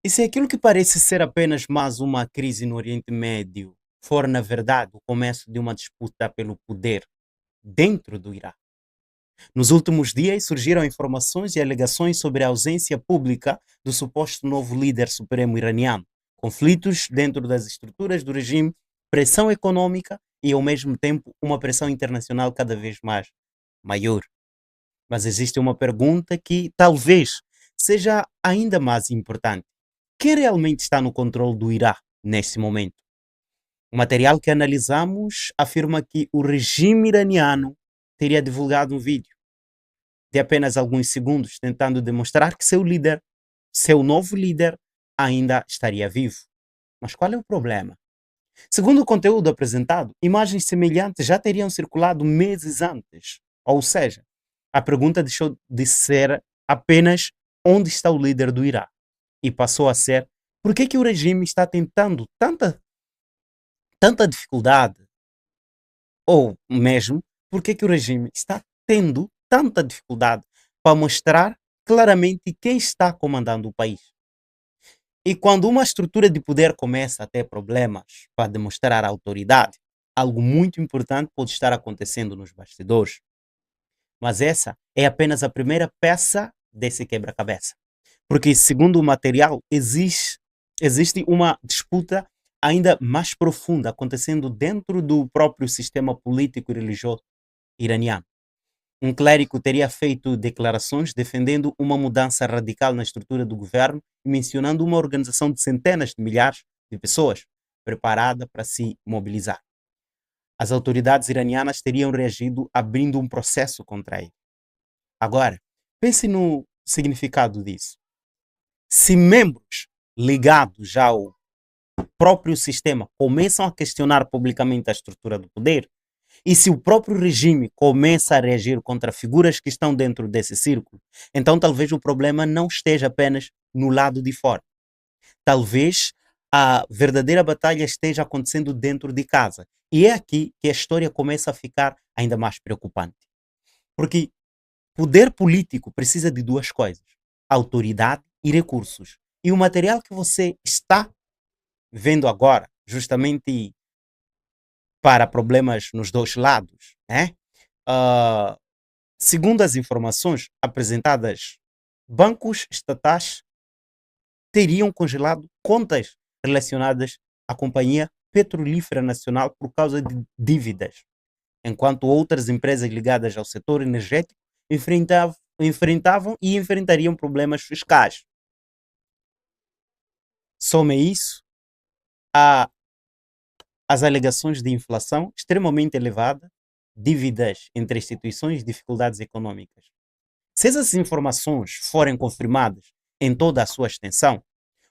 E se aquilo que parece ser apenas mais uma crise no Oriente Médio for, na verdade, o começo de uma disputa pelo poder dentro do Irã? Nos últimos dias surgiram informações e alegações sobre a ausência pública do suposto novo líder supremo iraniano, conflitos dentro das estruturas do regime, pressão econômica e, ao mesmo tempo, uma pressão internacional cada vez mais maior. Mas existe uma pergunta que talvez seja ainda mais importante. Quem realmente está no controle do Irã neste momento? O material que analisamos afirma que o regime iraniano teria divulgado um vídeo de apenas alguns segundos tentando demonstrar que seu líder, seu novo líder, ainda estaria vivo. Mas qual é o problema? Segundo o conteúdo apresentado, imagens semelhantes já teriam circulado meses antes. Ou seja, a pergunta deixou de ser apenas onde está o líder do Irã e passou a ser por que o regime está tentando tanta dificuldade, ou mesmo por que o regime está tendo tanta dificuldade para mostrar claramente quem está comandando o país. E quando uma estrutura de poder começa a ter problemas para demonstrar autoridade, algo muito importante pode estar acontecendo nos bastidores. Mas essa é apenas a primeira peça desse quebra-cabeça. Porque, segundo o material, existe uma disputa ainda mais profunda acontecendo dentro do próprio sistema político e religioso iraniano. Um clérigo teria feito declarações defendendo uma mudança radical na estrutura do governo e mencionando uma organização de centenas de milhares de pessoas preparada para se mobilizar. As autoridades iranianas teriam reagido abrindo um processo contra ele. Agora, pense no significado disso. Se membros ligados ao próprio sistema começam a questionar publicamente a estrutura do poder, e se o próprio regime começa a reagir contra figuras que estão dentro desse círculo, então talvez o problema não esteja apenas no lado de fora. Talvez a verdadeira batalha esteja acontecendo dentro de casa. E é aqui que a história começa a ficar ainda mais preocupante. Porque poder político precisa de duas coisas: autoridade e recursos. E o material que você está vendo agora, justamente para problemas nos dois lados, né? Ah, segundo as informações apresentadas, bancos estatais teriam congelado contas relacionadas à Companhia Petrolífera Nacional por causa de dívidas, enquanto outras empresas ligadas ao setor energético enfrentavam e enfrentariam problemas fiscais. Some isso a as alegações de inflação extremamente elevada, dívidas entre instituições e dificuldades econômicas. Se essas informações forem confirmadas em toda a sua extensão,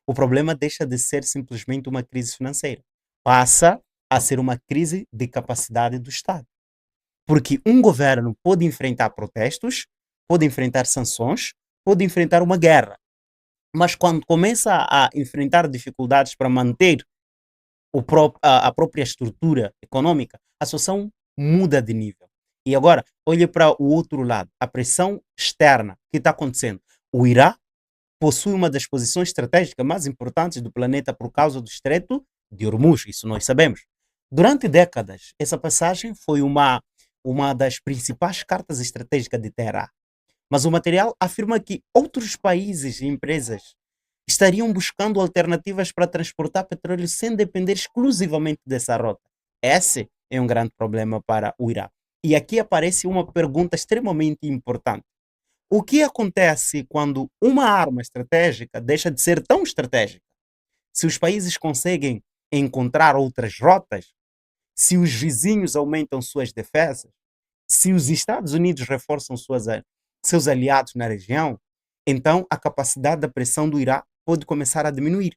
o problema deixa de ser simplesmente uma crise financeira. Passa a ser uma crise de capacidade do Estado. Porque um governo pode enfrentar protestos, pode enfrentar sanções, pode enfrentar uma guerra. Mas quando começa a enfrentar dificuldades para manter a própria estrutura econômica, a situação muda de nível. E agora, olhe para o outro lado, a pressão externa que está acontecendo. O Irã possui uma das posições estratégicas mais importantes do planeta por causa do Estreito de Hormuz, isso nós sabemos. Durante décadas, essa passagem foi uma das principais cartas estratégicas de Teherã. Mas o material afirma que outros países e empresas estariam buscando alternativas para transportar petróleo sem depender exclusivamente dessa rota. Esse é um grande problema para o Irã. E aqui aparece uma pergunta extremamente importante. O que acontece quando uma arma estratégica deixa de ser tão estratégica? Se os países conseguem encontrar outras rotas, se os vizinhos aumentam suas defesas, se os Estados Unidos reforçam seus aliados na região, então a capacidade da pressão do Irã pode começar a diminuir.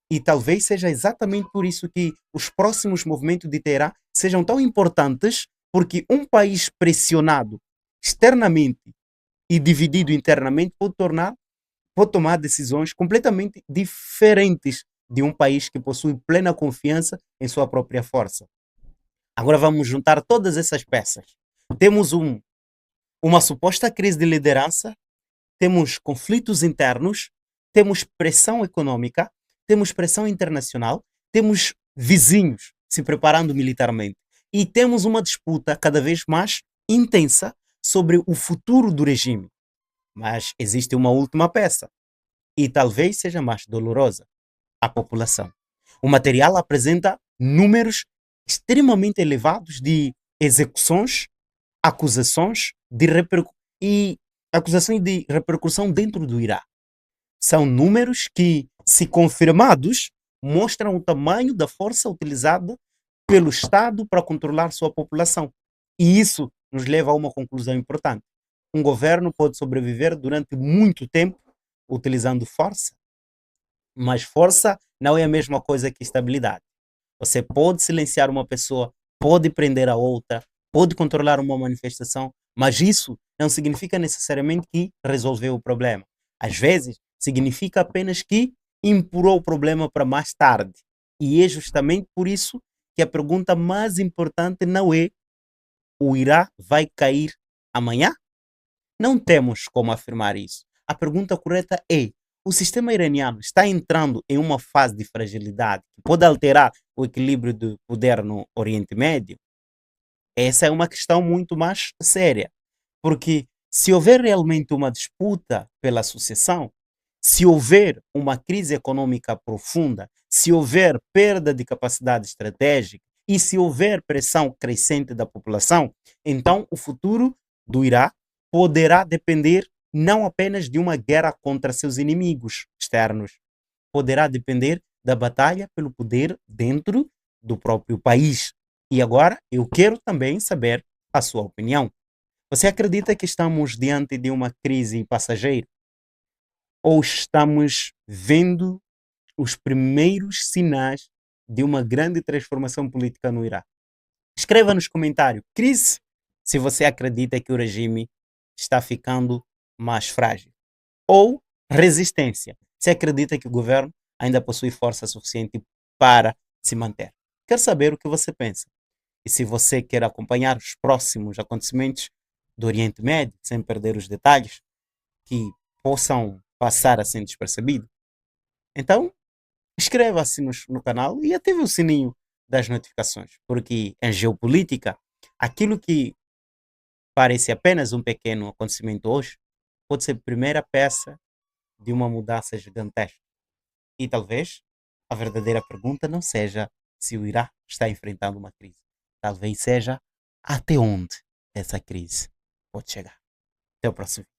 E talvez seja exatamente por isso que os próximos movimentos de Teherã sejam tão importantes, porque um país pressionado externamente e dividido internamente pode tomar decisões completamente diferentes de um país que possui plena confiança em sua própria força. Agora vamos juntar todas essas peças. Temos uma suposta crise de liderança, temos conflitos internos, temos pressão econômica, temos pressão internacional, temos vizinhos se preparando militarmente e temos uma disputa cada vez mais intensa sobre o futuro do regime. Mas existe uma última peça e talvez seja mais dolorosa: a população. O material apresenta números extremamente elevados de execuções, acusações de e acusações de repercussão dentro do Irá. São números que, se confirmados, mostram o tamanho da força utilizada pelo Estado para controlar sua população. E isso nos leva a uma conclusão importante: um governo pode sobreviver durante muito tempo utilizando força, mas força não é a mesma coisa que estabilidade. Você pode silenciar uma pessoa, pode prender a outra, pode controlar uma manifestação, mas isso não significa necessariamente que resolveu o problema. Às vezes, significa apenas que empurrou o problema para mais tarde. E é justamente por isso que a pergunta mais importante não é: o Irá vai cair amanhã? Não temos como afirmar isso. A pergunta correta é: o sistema iraniano está entrando em uma fase de fragilidade que pode alterar o equilíbrio de poder no Oriente Médio? Essa é uma questão muito mais séria, porque se houver realmente uma disputa pela sucessão, se houver uma crise econômica profunda, se houver perda de capacidade estratégica e se houver pressão crescente da população, então o futuro do Irá poderá depender não apenas de uma guerra contra seus inimigos externos, poderá depender da batalha pelo poder dentro do próprio país. E agora eu quero também saber a sua opinião. Você acredita que estamos diante de uma crise passageira? Ou estamos vendo os primeiros sinais de uma grande transformação política no Irã? Escreva nos comentários: crise, se você acredita que o regime está ficando mais frágil. Ou resistência, se acredita que o governo ainda possui força suficiente para se manter. Quero saber o que você pensa. E se você quer acompanhar os próximos acontecimentos do Oriente Médio, sem perder os detalhes que possam passar assim despercebido, então inscreva-se no canal e ative o sininho das notificações, porque em geopolítica, aquilo que parece apenas um pequeno acontecimento hoje pode ser a primeira peça de uma mudança gigantesca. E talvez a verdadeira pergunta não seja se o Irá está enfrentando uma crise. Talvez seja até onde essa crise pode chegar. Até o próximo vídeo.